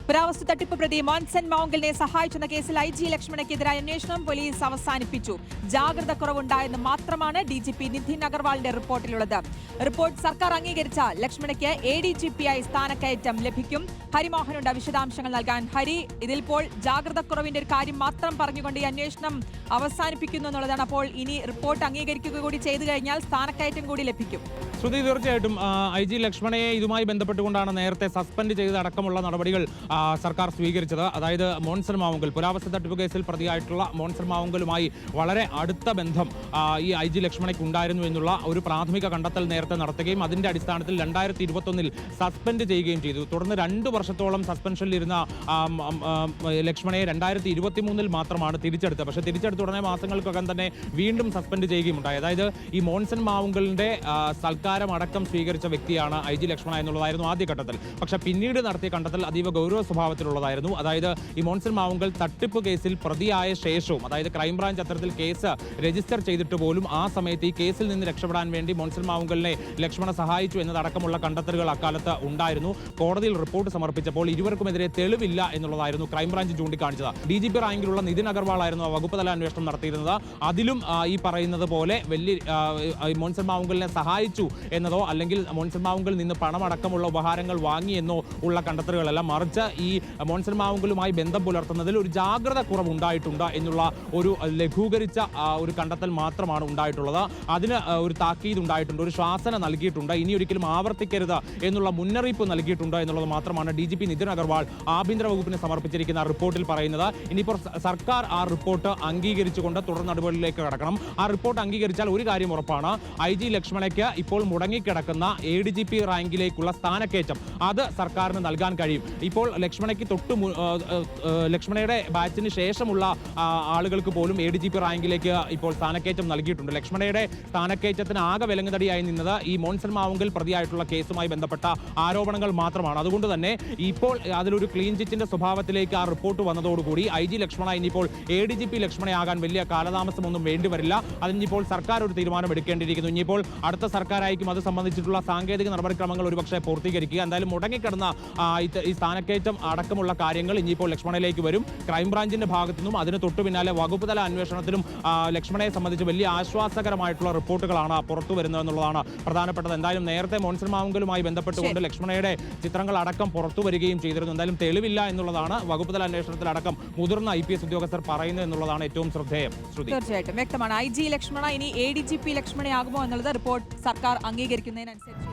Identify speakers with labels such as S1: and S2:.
S1: പുരാവസ്തു തട്ടിപ്പ് പ്രതി മോൻസൺ മൗങ്കലിനെ സഹായിച്ചെന്ന കേസിൽ IG ലക്ഷ്മണയ്ക്കെതിരായ അന്വേഷണം പോലീസ് അവസാനിപ്പിച്ചു. ജാഗ്രത കുറവുണ്ടായെന്ന് മാത്രമാണ് DGP നിതിൻ അഗർവാളിന്റെ റിപ്പോർട്ടിലുള്ളത്. റിപ്പോർട്ട് സർക്കാർ അംഗീകരിച്ച ലക്ഷ്മണയ്ക്ക് ADGP-ആയി സ്ഥാനക്കയറ്റം ലഭിക്കും. ഹരിമോഹനുണ്ട് വിശദാംശങ്ങൾ നൽകാൻ. ഹരി, ഇതിലിപ്പോൾ ജാഗ്രത കുറവിന്റെ ഒരു കാര്യം മാത്രം പറഞ്ഞുകൊണ്ട് ഈ അന്വേഷണം അവസാനിപ്പിക്കുന്നു എന്നുള്ളതാണ്. അപ്പോൾ ഇനി റിപ്പോർട്ട് അംഗീകരിക്കുക കൂടി ചെയ്തു കഴിഞ്ഞാൽ സ്ഥാനക്കയറ്റം കൂടി ലഭിക്കും.
S2: ശ്രുതി, തീർച്ചയായിട്ടും IG ലക്ഷ്മണയെ ഇതുമായി ബന്ധപ്പെട്ടുകൊണ്ടാണ് നേരത്തെ സസ്പെൻഡ് ചെയ്തടക്കമുള്ള നടപടികൾ സർക്കാർ സ്വീകരിച്ചത്. അതായത് മോൻസൺ മാവുങ്കൽ പുരാവസ്തു തട്ടിപ്പ് കേസിൽ പ്രതിയായിട്ടുള്ള മോൻസൺ മാവുങ്കലുമായി വളരെ അടുത്ത ബന്ധം ഈ IG ലക്ഷ്മണയ്ക്ക് ഉണ്ടായിരുന്നു എന്നുള്ള ഒരു പ്രാഥമിക കണ്ടെത്തൽ നേരത്തെ നടത്തുകയും അതിന്റെ അടിസ്ഥാനത്തിൽ 2021 സസ്പെൻഡ് ചെയ്യുകയും ചെയ്തു. തുടർന്ന് 2 വർഷത്തോളം സസ്പെൻഷനിലിരുന്ന ലക്ഷ്മണയെ 2023 മാത്രമാണ് തിരിച്ചെടുത്തത്. പക്ഷേ തിരിച്ചെടുത്ത ഉടനെ മാസങ്ങൾക്കകം തന്നെ വീണ്ടും സസ്പെൻഡ് ചെയ്യുകയുണ്ടായി. അതായത് ഈ മോൻസൺ മാവുങ്കലിന്റെ സൽക്കാരം അടക്കം സ്വീകരിച്ച വ്യക്തിയാണ് IG ലക്ഷ്മണ എന്നുള്ളതായിരുന്നു ആദ്യഘട്ടത്തിൽ. പക്ഷെ പിന്നീട് നടത്തിയ കണ്ടെത്തൽ അതീവ ഗൗരവ സ്വഭാവത്തിലുള്ളതായിരുന്നു. അതായത് ഈ മോൻസൺ മാവുങ്കൽ തട്ടിപ്പ് കേസിൽ പ്രതിയായ ശേഷവും, അതായത് ക്രൈംബ്രാഞ്ച് അത്തരത്തിൽ കേസ് രജിസ്റ്റർ ചെയ്തിട്ട് പോലും ആ സമയത്ത് ഈ കേസിൽ നിന്ന് രക്ഷപ്പെടാൻ വേണ്ടി മോൻസൺ മാവുങ്കലിനെ ലക്ഷ്മണ സഹായിച്ചു എന്നതടക്കമുള്ള കണ്ടെത്തലുകൾ അക്കാലത്ത് ഉണ്ടായിരുന്നു. കോടതിയിൽ റിപ്പോർട്ട് സമർപ്പിച്ചപ്പോൾ ഇരുവർക്കുമെതിരെ തെളിവില്ല എന്നുള്ളതായിരുന്നു ക്രൈംബ്രാഞ്ച് ചൂണ്ടിക്കാണിച്ചത്. DGP റാങ്കിലുള്ള നിതിൻ അഗർവാൾ ആയിരുന്നു വകുപ്പ് തല അന്വേഷണം നടത്തിയിരുന്നത്. അതിലും ഈ പറയുന്നത് പോലെ മോൻസൺ മാവുങ്കലിനെ സഹായിച്ചു എന്നതോ അല്ലെങ്കിൽ മോൻസൺ മാവുങ്കൽ നിന്ന് പണമടക്കമുള്ള ഉപഹാരങ്ങൾ വാങ്ങിയെന്നോ ഉള്ള കണ്ടെത്തലുകളല്ല, മറിച്ച് ഈ മോൻസൺ മാവുങ്കലുമായി ബന്ധം പുലർത്തുന്നതിൽ ഒരു ജാഗ്രത കുറവുണ്ടായിട്ടുണ്ട് എന്നുള്ള ഒരു ലഘൂകരിച്ച ഒരു കണ്ടെത്തൽ മാത്രമാണ് ഉണ്ടായിട്ടുള്ളത്. അതിന് ഒരു താക്കീത് ഉണ്ടായിട്ടുണ്ട്, ഒരു ശാസന നൽകിയിട്ടുണ്ട്, ഇനി ഒരിക്കലും ആവർത്തിക്കരുത് എന്നുള്ള മുന്നറിയിപ്പ് നൽകിയിട്ടുണ്ട് എന്നുള്ളത് മാത്രമാണ് DGP നിതിൻ അഗർവാൾ ആഭ്യന്തര വകുപ്പിന് സമർപ്പിച്ചിരിക്കുന്ന റിപ്പോർട്ടിൽ പറയുന്നത്. ഇനിയിപ്പോൾ സർക്കാർ ആ റിപ്പോർട്ട് അംഗീകരിച്ചുകൊണ്ട് തുടർ നടപടികളിലേക്ക് കടക്കണം. ആ റിപ്പോർട്ട് അംഗീകരിച്ചാൽ ഒരു കാര്യം ഉറപ്പാണ്, IG ലക്ഷ്മണയ്ക്ക് ഇപ്പോൾ മുടങ്ങിക്കിടക്കുന്ന ADGP റാങ്കിലേക്കുള്ള സ്ഥാനക്കയറ്റം അത് സർക്കാരിന് നൽകാൻ കഴിയും. ഇപ്പോൾ ലക്ഷ്മണയ്ക്ക് ലക്ഷ്മണയുടെ ബാച്ചിന് ശേഷമുള്ള ആളുകൾക്ക് പോലും ADGP റാങ്കിലേക്ക് ഇപ്പോൾ സ്ഥാനക്കയറ്റം നൽകിയിട്ടുണ്ട്. ലക്ഷ്മണയുടെ സ്ഥാനക്കയറ്റത്തിന് ആകെ വിലങ്ങുതടിയായി നിന്നത് ഈ മോൻസൺ മാവുങ്കൽ പ്രതിയായിട്ടുള്ള കേസുമായി ബന്ധപ്പെട്ട ആരോപണങ്ങൾ മാത്രമാണ്. അതുകൊണ്ട് തന്നെ ഇപ്പോൾ അതിലൊരു ക്ലീൻ ചിറ്റിന്റെ സ്വഭാവത്തിലേക്ക് ആ റിപ്പോർട്ട് വന്നതോടുകൂടി IG ലക്ഷ്മണ ഇനിയിപ്പോൾ ADGP ലക്ഷ്മണയാകാൻ വലിയ കാലതാമസമൊന്നും വേണ്ടിവരില്ല. അതിനിപ്പോൾ സർക്കാർ ഒരു തീരുമാനം എടുക്കേണ്ടിയിരിക്കുന്നു. ഇനിയിപ്പോൾ അടുത്ത സർക്കാരായിരിക്കും അത് സംബന്ധിച്ചിട്ടുള്ള സാങ്കേതിക നടപടിക്രമങ്ങൾ ഒരുപക്ഷെ പൂർത്തീകരിക്കുക. എന്തായാലും മുടങ്ങിക്കിടന്ന ഈ സ്ഥാനക്കയറ്റം അടക്കമുള്ള കാര്യങ്ങൾ ഇനിയിപ്പോൾ ലക്ഷ്മണയിലേക്ക് വരും. ക്രൈംബ്രാഞ്ചിന്റെ ഭാഗത്തു നിന്നും അതിന് തൊട്ടു പിന്നാലെ വകുപ്പ് തല അന്വേഷണത്തിലും ലക്ഷ്മണയെ സംബന്ധിച്ച് വലിയ ആശ്വാസകരമായിട്ടുള്ള റിപ്പോർട്ടുകളാണ് പുറത്തു വരുന്നത് എന്നുള്ളതാണ് പ്രധാനപ്പെട്ടത്. എന്തായാലും നേരത്തെ മോൻസൺ മാവുങ്കലുമായി ബന്ധപ്പെട്ടുകൊണ്ട് ലക്ഷ്മണയുടെ ചിത്രങ്ങൾ അടക്കം പുറത്തു വരികയും ചെയ്തിരുന്നു. എന്തായാലും തെളിവില്ല എന്നുള്ളതാണ് വകുപ്പ് തല അന്വേഷണത്തിലടക്കം മുതിർന്ന IPS ഉദ്യോഗസ്ഥർ പറയുന്നത് എന്നുള്ളതാണ് ഏറ്റവും ശ്രദ്ധേയം.
S1: തീർച്ചയായിട്ടും വ്യക്തമാണ്. IG ലക്ഷ്മണ ഇനി ADGP ലക്ഷ്മണയാകുമോ എന്നുള്ളത് റിപ്പോർട്ട് സർക്കാർ അംഗീകരിക്കുന്നതിനനുസരിച്ച്